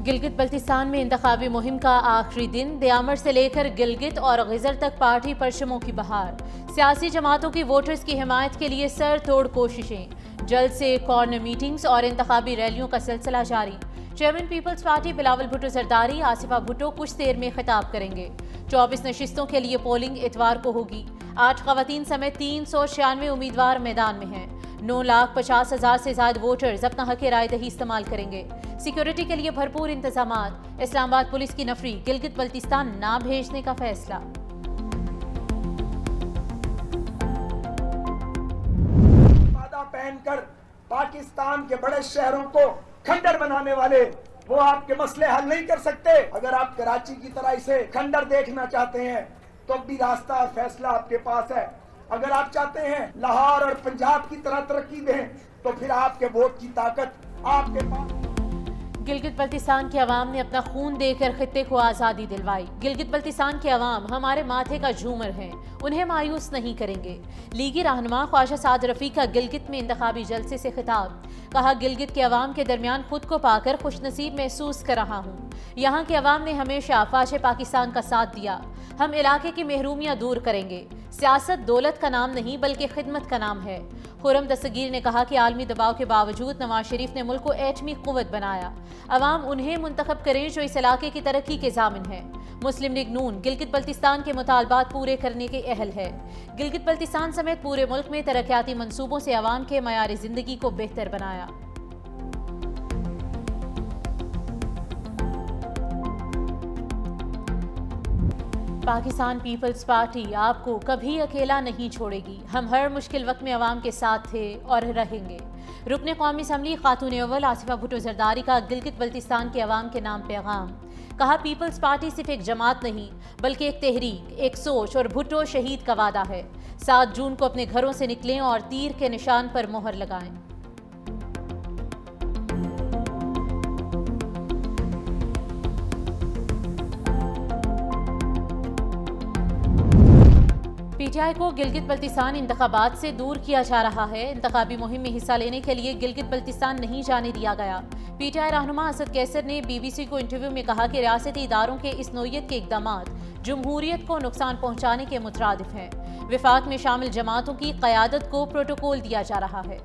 گلگت بلتستان میں انتخابی مہم کا آخری دن دیامر سے لے کر گلگت اور غزر تک پارٹی پرچموں کی بہار، سیاسی جماعتوں کی ووٹرز کی حمایت کے لیے سر توڑ کوششیں، جلد سے کارنر میٹنگز اور انتخابی ریلیوں کا سلسلہ جاری۔ چیئرمین پیپلز پارٹی بلاول بھٹو زرداری آصفہ بھٹو کچھ دیر میں خطاب کریں گے۔ 24 نشستوں کے لیے پولنگ اتوار کو ہوگی۔ 8 خواتین سمیت 396 امیدوار میدان میں ہیں۔ 9,50,000 سے زائد ووٹرز اپنا حق رائے دہی استعمال کریں گے۔ سیکیورٹی کے لیے بھرپور انتظامات، اسلام آباد پولیس کی نفری، گلگت بلتستان نہ بھیجنے کا فیصلہ۔ مادہ پہن کر پاکستان کے بڑے شہروں کو کھنڈر بنانے والے وہ آپ کے مسئلے حل نہیں کر سکتے۔ اگر آپ کراچی کی طرح اسے کھنڈر دیکھنا چاہتے ہیں تو اب بھی راستہ اور فیصلہ آپ کے پاس ہے۔ اگر آپ چاہتے ہیں لاہور اور پنجاب کی طرح ترقی دیں تو پھر آپ کے ووٹ کی طاقت آپ کے پاس۔ گلگت بلتستان کے عوام نے اپنا خون دے کر خطے کو آزادی دلوائی۔ گلگت بلتستان کے عوام ہمارے ماتھے کا جھومر ہیں، انہیں مایوس نہیں کریں گے۔ لیگی رہنما خواجہ سعد رفیق کا گلگت میں انتخابی جلسے سے خطاب، کہا گلگت کے عوام کے درمیان خود کو پا کر خوش نصیب محسوس کر رہا ہوں۔ یہاں کے عوام نے ہمیشہ فاش پاکستان کا ساتھ دیا، ہم علاقے کی محرومیاں دور کریں گے۔ سیاست دولت کا نام نہیں بلکہ خدمت کا نام ہے۔ خرم دستگیر نے کہا کہ عالمی دباؤ کے باوجود نواز شریف نے ملک کو ایٹمی قوت بنایا، عوام انہیں منتخب کریں جو اس علاقے کی ترقی کے ضامن ہیں۔ مسلم لیگ نون گلگت بلتستان کے مطالبات پورے کرنے کے اہل ہے۔ گلگت بلتستان سمیت پورے ملک میں ترقیاتی منصوبوں سے عوام کے معیار زندگی کو بہتر بنایا۔ پاکستان پیپلز پارٹی آپ کو کبھی اکیلا نہیں چھوڑے گی، ہم ہر مشکل وقت میں عوام کے ساتھ تھے اور رہیں گے۔ رکن قومی اسمبلی خاتون اول آصفہ بھٹو زرداری کا گلگت بلتستان کے عوام کے نام پیغام، کہا پیپلز پارٹی صرف ایک جماعت نہیں بلکہ ایک تحریک، ایک سوچ اور بھٹو شہید کا وعدہ ہے۔ 7 جون کو اپنے گھروں سے نکلیں اور تیر کے نشان پر مہر لگائیں۔ پی ٹی آئی کو گلگت بلتستان انتخابات سے دور کیا جا رہا ہے۔ انتخابی مہم میں حصہ لینے کے لیے گلگت بلتستان نہیں جانے دیا گیا۔ پی ٹی آئی رہنما اسد کیسر نے بی بی سی کو انٹرویو میں کہا کہ ریاستی اداروں کے اس نوعیت کے اقدامات جمہوریت کو نقصان پہنچانے کے مترادف ہیں۔ وفاق میں شامل جماعتوں کی قیادت کو پروٹوکول دیا جا رہا ہے۔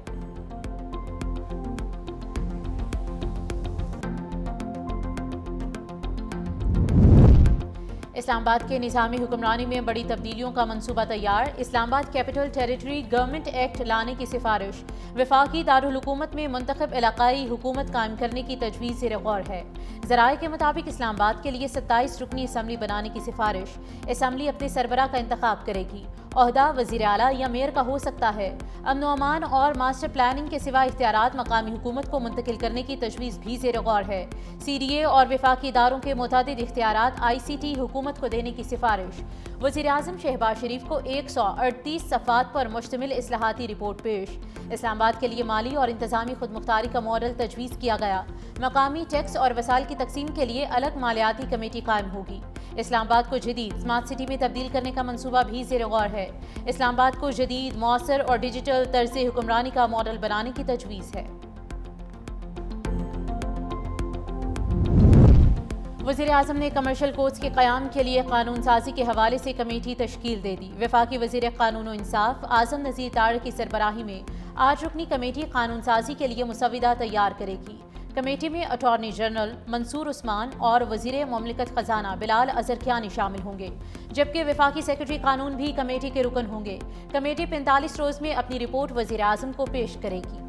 اسلام آباد کے نظامی حکمرانی میں بڑی تبدیلیوں کا منصوبہ تیار، اسلام آباد کیپٹل ٹیریٹری گورنمنٹ ایکٹ لانے کی سفارش، وفاقی دارالحکومت میں منتخب علاقائی حکومت قائم کرنے کی تجویز زیر غور ہے۔ ذرائع کے مطابق اسلام آباد کے لیے 27 رکنی اسمبلی بنانے کی سفارش، اسمبلی اپنے سربراہ کا انتخاب کرے گی، عہدہ وزیر اعلیٰ یا میئر کا ہو سکتا ہے۔ امن و امان اور ماسٹر پلاننگ کے سوا اختیارات مقامی حکومت کو منتقل کرنے کی تجویز بھی زیر غور ہے۔ سی ڈی اے اور وفاقی اداروں کے متعدد اختیارات آئی سی ٹی حکومت کو دینے کی سفارش، وزیر اعظم شہباز شریف کو 138 صفحات پر مشتمل اصلاحاتی رپورٹ پیش۔ اسلام آباد کے لیے مالی اور انتظامی خود مختاری کا ماڈل تجویز کیا گیا، مقامی ٹیکس اور وسائل کی تقسیم کے لیے الگ مالیاتی کمیٹی قائم ہوگی۔ اسلام آباد کو جدید اسمارٹ سٹی میں تبدیل کرنے کا منصوبہ بھی زیر غور ہے۔ اسلام آباد کو جدید، مؤثر اور ڈیجیٹل طرز حکمرانی کا ماڈل بنانے کی تجویز ہے۔ وزیر اعظم نے کمرشل کورٹس کے قیام کے لیے قانون سازی کے حوالے سے کمیٹی تشکیل دے دی۔ وفاقی وزیر قانون و انصاف اعظم نذیر طارق کی سربراہی میں 8 رکنی کمیٹی قانون سازی کے لیے مسودہ تیار کرے گی۔ کمیٹی میں اٹارنی جنرل منصور عثمان اور وزیر مملکت خزانہ بلال ازرقیانی شامل ہوں گے، جبکہ وفاقی سیکرٹری قانون بھی کمیٹی کے رکن ہوں گے۔ کمیٹی 45 روز میں اپنی رپورٹ وزیر اعظم کو پیش کرے گی۔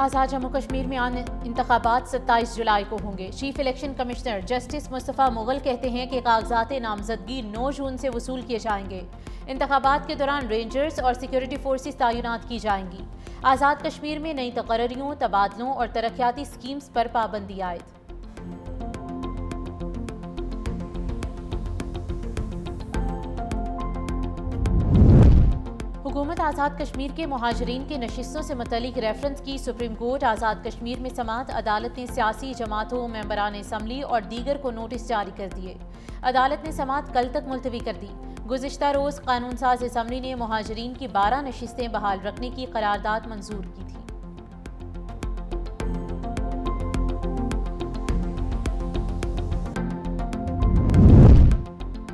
آزاد جموں کشمیر میں انتخابات 27 جولائی کو ہوں گے۔ چیف الیکشن کمشنر جسٹس مصطفیٰ مغل کہتے ہیں کہ کاغذات نامزدگی 9 جون سے وصول کیے جائیں گے۔ انتخابات کے دوران رینجرز اور سیکیورٹی فورسز تعینات کی جائیں گی۔ آزاد کشمیر میں نئی تقرریوں، تبادلوں اور ترقیاتی سکیمز پر پابندی عائد۔ حکومت آزاد کشمیر کے مہاجرین کے نشستوں سے متعلق ریفرنس کی سپریم کورٹ آزاد کشمیر میں سماعت، عدالت نے سیاسی جماعتوں، ممبران اسمبلی اور دیگر کو نوٹس جاری کر دیے۔ عدالت نے سماعت کل تک ملتوی کر دی۔ گزشتہ روز قانون ساز اسمبلی نے مہاجرین کی 12 نشستیں بحال رکھنے کی قرارداد منظور کی تھی۔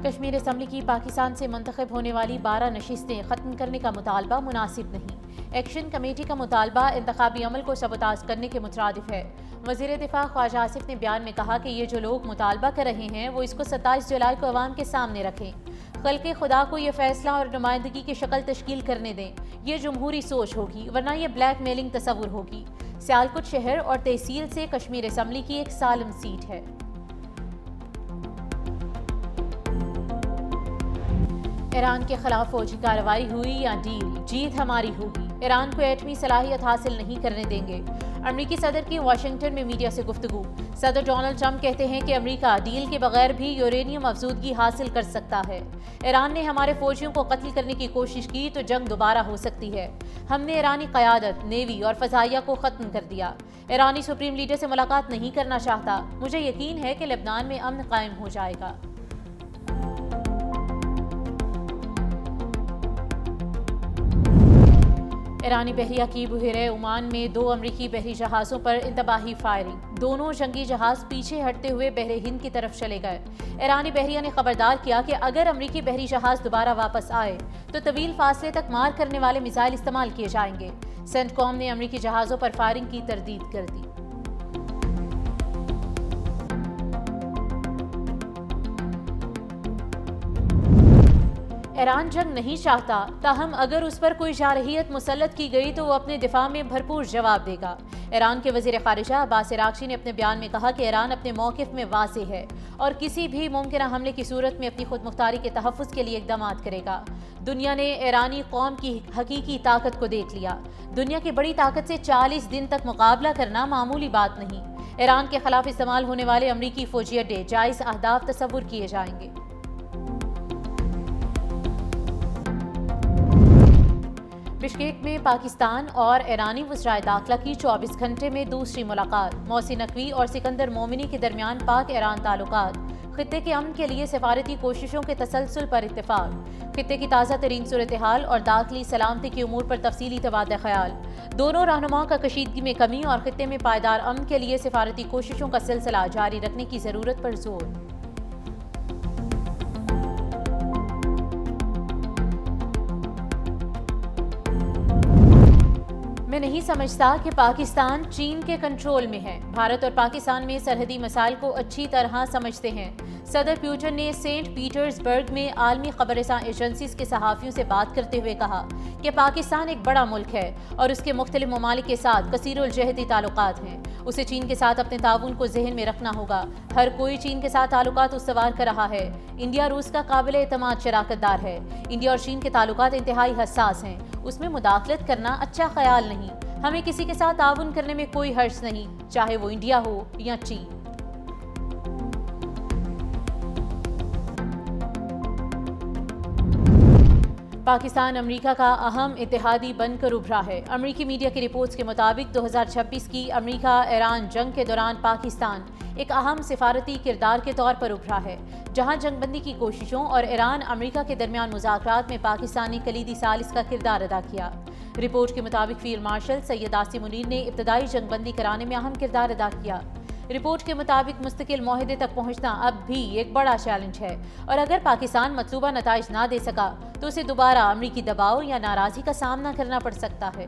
کشمیر اسمبلی کی پاکستان سے منتخب ہونے والی 12 نشستیں ختم کرنے کا مطالبہ مناسب نہیں۔ ایکشن کمیٹی کا مطالبہ انتخابی عمل کو سبوتاژ کرنے کے مترادف ہے۔ وزیر دفاع خواجہ آصف نے بیان میں کہا کہ یہ جو لوگ مطالبہ کر رہے ہیں وہ اس کو 27 جولائی کو عوام کے سامنے رکھیں۔ خلق خدا کو یہ فیصلہ اور نمائندگی کی شکل تشکیل کرنے دیں۔ یہ جمہوری سوچ ہوگی، ورنہ یہ بلیک میلنگ تصور ہوگی۔ سیالکوٹ شہر اور تحصیل سے کشمیر اسمبلی کی ایک سالم سیٹ ہے۔ ایران کے خلاف فوجی کارروائی ہوئی یا ڈیل، جیت ہماری ہوگی۔ ایران کو ایٹمی صلاحیت حاصل نہیں کرنے دیں گے۔ امریکی صدر کی واشنگٹن میں میڈیا سے گفتگو۔ صدر ڈونلڈ ٹرمپ کہتے ہیں کہ امریکہ ڈیل کے بغیر بھی یورینیم افزودگی حاصل کر سکتا ہے۔ ایران نے ہمارے فوجیوں کو قتل کرنے کی کوشش کی تو جنگ دوبارہ ہو سکتی ہے۔ ہم نے ایرانی قیادت، نیوی اور فضائیہ کو ختم کر دیا۔ ایرانی سپریم لیڈر سے ملاقات نہیں کرنا چاہتا۔ مجھے یقین ہے کہ لبنان میں امن قائم ہو جائے گا۔ ایرانی بحریہ کی بحیرہ عمان میں 2 امریکی بحری جہازوں پر انتباہی فائرنگ۔ دونوں جنگی جہاز پیچھے ہٹتے ہوئے بحر ہند کی طرف چلے گئے۔ ایرانی بحریہ نے خبردار کیا کہ اگر امریکی بحری جہاز دوبارہ واپس آئے تو طویل فاصلے تک مار کرنے والے میزائل استعمال کیے جائیں گے۔ سینٹ کام نے امریکی جہازوں پر فائرنگ کی تردید کر دی۔ ایران جنگ نہیں چاہتا، تاہم اگر اس پر کوئی جارحیت مسلط کی گئی تو وہ اپنے دفاع میں بھرپور جواب دے گا۔ ایران کے وزیر خارجہ عباس عراقچی نے اپنے بیان میں کہا کہ ایران اپنے موقف میں واضح ہے اور کسی بھی ممکنہ حملے کی صورت میں اپنی خود مختاری کے تحفظ کے لیے اقدامات کرے گا۔ دنیا نے ایرانی قوم کی حقیقی طاقت کو دیکھ لیا۔ دنیا کی بڑی طاقت سے 40 دن تک مقابلہ کرنا معمولی بات نہیں۔ ایران کے خلاف استعمال ہونے والے امریکی فوجی اڈے جائز اہداف تصور کیے جائیں گے۔ بشکیک میں پاکستان اور ایرانی وزرائے داخلہ کی 24 گھنٹے میں دوسری ملاقات۔ محسن نقوی اور سکندر مومنی کے درمیان پاک ایران تعلقات۔ خطے کے امن کے لیے سفارتی کوششوں کے تسلسل پر اتفاق۔ خطے کی تازہ ترین صورتحال اور داخلی سلامتی کے امور پر تفصیلی تبادلہ خیال۔ دونوں رہنماؤں کا کشیدگی میں کمی اور خطے میں پائیدار امن کے لیے سفارتی کوششوں کا سلسلہ جاری رکھنے کی ضرورت پر زور۔ میں نہیں سمجھتا کہ پاکستان چین کے کنٹرول میں ہے۔ بھارت اور پاکستان میں سرحدی مسائل کو اچھی طرح سمجھتے ہیں۔ صدر پیوٹن نے سینٹ پیٹرز برگ میں عالمی خبررساں ایجنسیز کے صحافیوں سے بات کرتے ہوئے کہا کہ پاکستان ایک بڑا ملک ہے اور اس کے مختلف ممالک کے ساتھ کثیر الجہتی تعلقات ہیں۔ اسے چین کے ساتھ اپنے تعاون کو ذہن میں رکھنا ہوگا۔ ہر کوئی چین کے ساتھ تعلقات استوار کر رہا ہے۔ انڈیا روس کا قابل اعتماد شراکت دار ہے۔ انڈیا اور چین کے تعلقات انتہائی حساس ہیں۔ اس میں مداخلت کرنا اچھا خیال نہیں۔ ہمیں کسی کے ساتھ تعاون کرنے میں کوئی حرج نہیں، چاہے وہ انڈیا ہو یا چین۔ پاکستان امریکہ کا اہم اتحادی بن کر ابھرا ہے۔ امریکی میڈیا کی رپورٹس کے مطابق 2026 کی امریکہ ایران جنگ کے دوران پاکستان ایک اہم سفارتی کردار کے طور پر ابھرا ہے، جہاں جنگ بندی کی کوششوں اور ایران امریکہ کے درمیان مذاکرات میں پاکستان نے کلیدی ثالث کا کردار ادا کیا۔ رپورٹ کے مطابق فیلڈ مارشل سید عاصم منیر نے ابتدائی جنگ بندی کرانے میں اہم کردار ادا کیا۔ رپورٹ کے مطابق مستقل معاہدے تک پہنچنا اب بھی ایک بڑا چیلنج ہے، اور اگر پاکستان مطلوبہ نتائج نہ دے سکا تو اسے دوبارہ امریکی دباؤ یا ناراضی کا سامنا کرنا پڑ سکتا ہے۔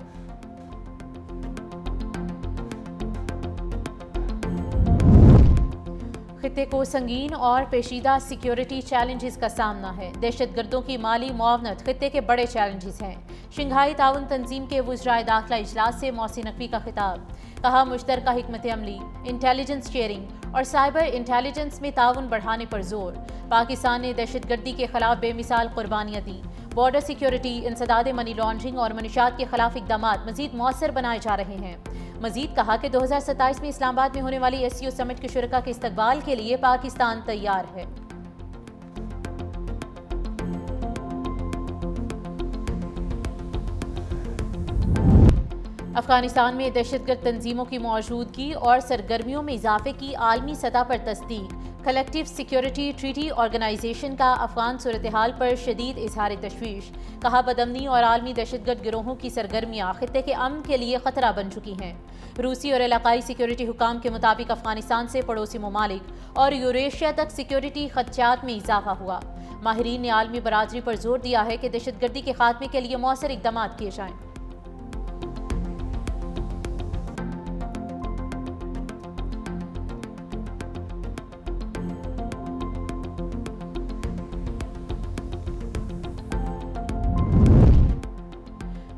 خطے کو سنگین اور پیچیدہ سیکیورٹی چیلنجز کا سامنا ہے۔ دہشت گردوں کی مالی معاونت خطے کے بڑے چیلنجز ہیں۔ شنگھائی تعاون تنظیم کے وزرائے داخلہ اجلاس سے محسن نقوی کا خطاب۔ کہا مشترکہ حکمت عملی، انٹیلیجنس شیئرنگ اور سائبر انٹیلیجنس میں تعاون بڑھانے پر زور۔ پاکستان نے دہشت گردی کے خلاف بے مثال قربانیاں دیں۔ بارڈر سیکیورٹی، انسداد منی لانڈرنگ اور منشیات کے خلاف اقدامات مزید مؤثر بنائے جا رہے ہیں۔ مزید کہا کہ 2027 میں اسلام آباد میں ہونے والی SCO سمٹ کے شرکاء کے استقبال کے لیے پاکستان تیار ہے۔ افغانستان میں دہشت گرد تنظیموں کی موجودگی اور سرگرمیوں میں اضافے کی عالمی سطح پر تصدیق۔ کلیکٹیو سیکیورٹی ٹریٹی آرگنائزیشن کا افغان صورتحال پر شدید اظہار تشویش، کہا بدامنی اور عالمی دہشت گرد گروہوں کی سرگرمیاں خطے کے امن کے لیے خطرہ بن چکی ہیں۔ روسی اور علاقائی سیکیورٹی حکام کے مطابق افغانستان سے پڑوسی ممالک اور یوریشیا تک سیکیورٹی خدشات میں اضافہ ہوا۔ ماہرین نے عالمی برادری پر زور دیا ہے کہ دہشت گردی کے خاتمے کے لیے مؤثر اقدامات کیے جائیں۔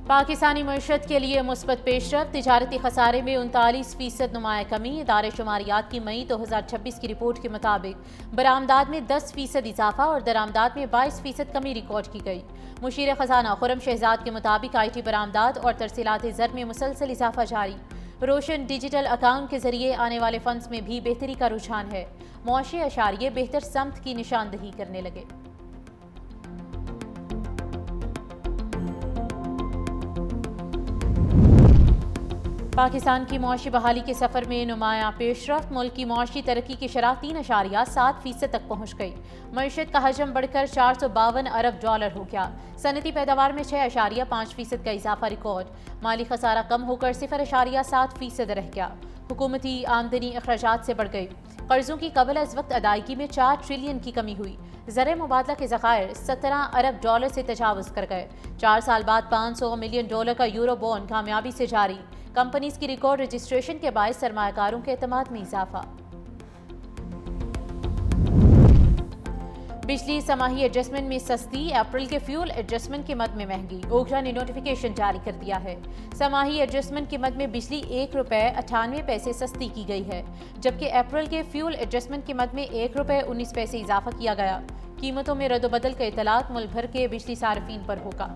پاکستانی معیشت کے لیے مثبت پیش رفت، تجارتی خسارے میں 39% نمایاں کمی۔ ادارے شماریات کی مئی 2026 کی رپورٹ کے مطابق برآمدات میں 10% اضافہ اور درآمدات میں 22% کمی ریکارڈ کی گئی۔ مشیر خزانہ خرم شہزاد کے مطابق آئی ٹی برآمدات اور ترسیلات زر میں مسلسل اضافہ جاری۔ روشن ڈیجیٹل اکاؤنٹ کے ذریعے آنے والے فنڈز میں بھی بہتری کا رجحان ہے۔ معاشی اشاریے بہتر سمت کی نشاندہی کرنے لگے۔ پاکستان کی معاشی بحالی کے سفر میں نمایاں پیش رفت، ملک کی معاشی ترقی کی شرح 3.7% تک پہنچ گئی۔ معیشت کا حجم بڑھ کر $452 ارب ہو گیا۔ صنعتی پیداوار میں 6.5% کا اضافہ ریکارڈ۔ مالی خسارہ کم ہو کر 0.7% رہ گیا۔ حکومتی آمدنی اخراجات سے بڑھ گئی۔ قرضوں کی قبل از وقت ادائیگی میں 4 ٹریلین کی کمی ہوئی۔ زر مبادلہ کے ذخائر $17 ارب سے تجاوز کر گئے۔ 4 سال بعد $500 ملین کا یورو بانڈ کامیابی سے جاری۔ کمپنیز کی ریکارڈ رجسٹریشن کے باعث سرمایہ کاروں کے اعتماد میں اضافہ۔ بجلی سماہی ایڈجسٹمنٹ میں سستی، اپریل کے فیول ایڈجسٹمنٹ کی مد میں مہنگی۔ اوکھلا نے نوٹیفیکیشن جاری کر دیا ہے۔ سماہی ایڈجسٹمنٹ کی مد میں بجلی ₹1.98 سستی کی گئی ہے، جبکہ اپریل کے فیول ایڈجسٹمنٹ کی مد میں ₹1.19 اضافہ کیا گیا۔ قیمتوں میں رد و بدل کا اطلاق ملک بھر کے بجلی صارفین پر ہوگا۔